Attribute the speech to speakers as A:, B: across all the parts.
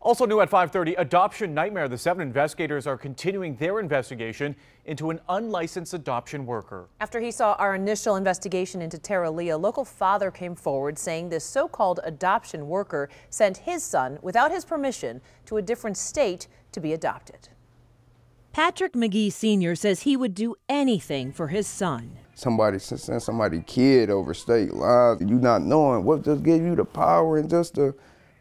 A: Also new at 5:30, adoption nightmare. The 7 investigators are continuing their investigation into an unlicensed adoption worker.
B: After he saw our initial investigation into Tara Lee, a local father came forward saying this so-called adoption worker sent his son without his permission to a different state to be adopted.
C: Patrick McGee Sr. says he would do anything for his son.
D: Somebody send somebody kid over state lines, you not knowing what just gave you the power and just to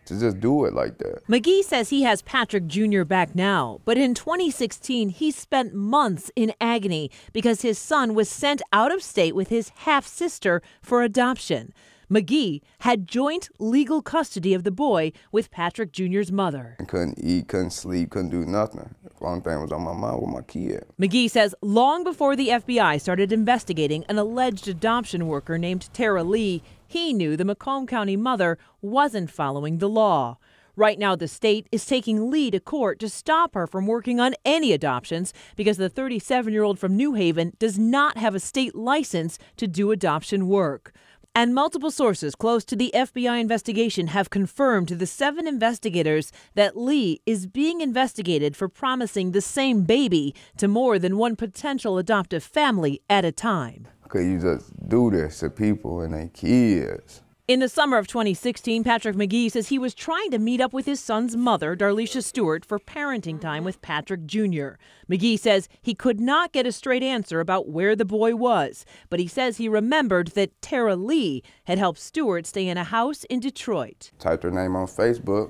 D: just do it like that.
C: McGee says he has Patrick Jr. back now, but in 2016, he spent months in agony because his son was sent out of state with his half-sister for adoption. McGee had joint legal custody of the boy with Patrick Jr.'s mother.
D: I couldn't eat, couldn't sleep, couldn't do nothing. The only thing was on my mind with my kid.
C: McGee says long before the FBI started investigating an alleged adoption worker named Tara Lee, he knew the Macomb County mother wasn't following the law. Right now, the state is taking Lee to court to stop her from working on any adoptions because the 37-year-old from New Haven does not have a state license to do adoption work. And multiple sources close to the FBI investigation have confirmed to the 7 investigators that Lee is being investigated for promising the same baby to more than one potential adoptive family at a time.
D: Could you just do this to people and their kids?
C: In the summer of 2016, Patrick McGee says he was trying to meet up with his son's mother, Darlisha Stewart, for parenting time with Patrick Jr. McGee says he could not get a straight answer about where the boy was, but he says he remembered that Tara Lee had helped Stewart stay in a house in Detroit.
D: Typed her name on Facebook,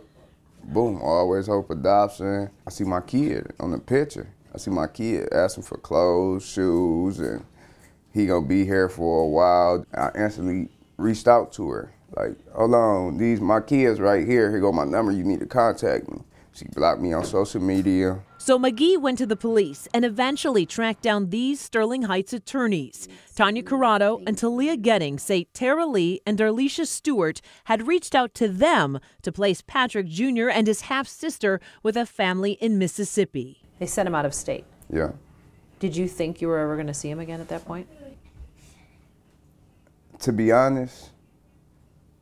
D: boom, always hope adoption. I see my kid on the picture. I see my kid asking for clothes, shoes, and he gonna be here for a while. I instantly reached out to her, like, hold on, these my kids right here, here go my number, you need to contact me. She blocked me on social media.
C: So McGee went to the police and eventually tracked down these Sterling Heights attorneys. Tanya Corrado and Talia Getting say Tara Lee and Darlisha Stewart had reached out to them to place Patrick Jr. and his half-sister with a family in Mississippi.
B: They sent him out of state.
D: Yeah.
B: Did you think you were ever going to see him again at that point?
D: To be honest,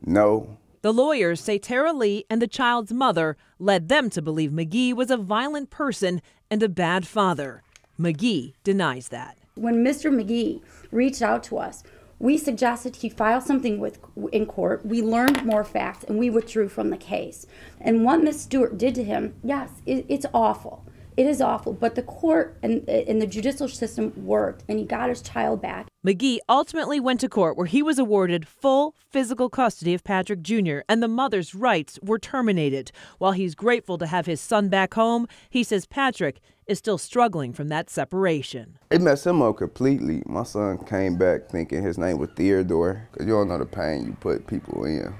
D: no.
C: The lawyers say Tara Lee and the child's mother led them to believe McGee was a violent person and a bad father. McGee denies that.
E: When Mr. McGee reached out to us, we suggested he file something in court. We learned more facts and we withdrew from the case. And what Ms. Stewart did to him, yes, it's awful. It is awful, but the court and the judicial system worked, and he got his child back.
C: McGee ultimately went to court where he was awarded full physical custody of Patrick Jr., and the mother's rights were terminated. While he's grateful to have his son back home, he says Patrick is still struggling from that separation.
D: It messed him up completely. My son came back thinking his name was Theodore, because you don't know the pain you put people in.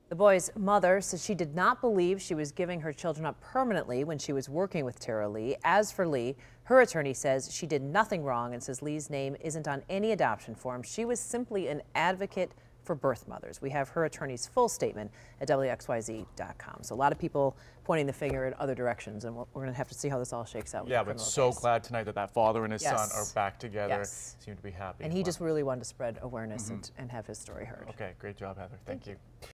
B: The boy's mother says she did not believe she was giving her children up permanently when she was working with Tara Lee. As for Lee, her attorney says she did nothing wrong and says Lee's name isn't on any adoption form. She was simply an advocate for birth mothers. We have her attorney's full statement at WXYZ.com. So a lot of people pointing the finger in other directions, and we're going to have to see how this all shakes out.
A: Yeah, but so glad tonight that father and his son are back together.
B: Yes.
A: Seem to be happy.
B: And he just really wanted to spread awareness and have his story heard.
A: Okay, great job, Heather. Thank you.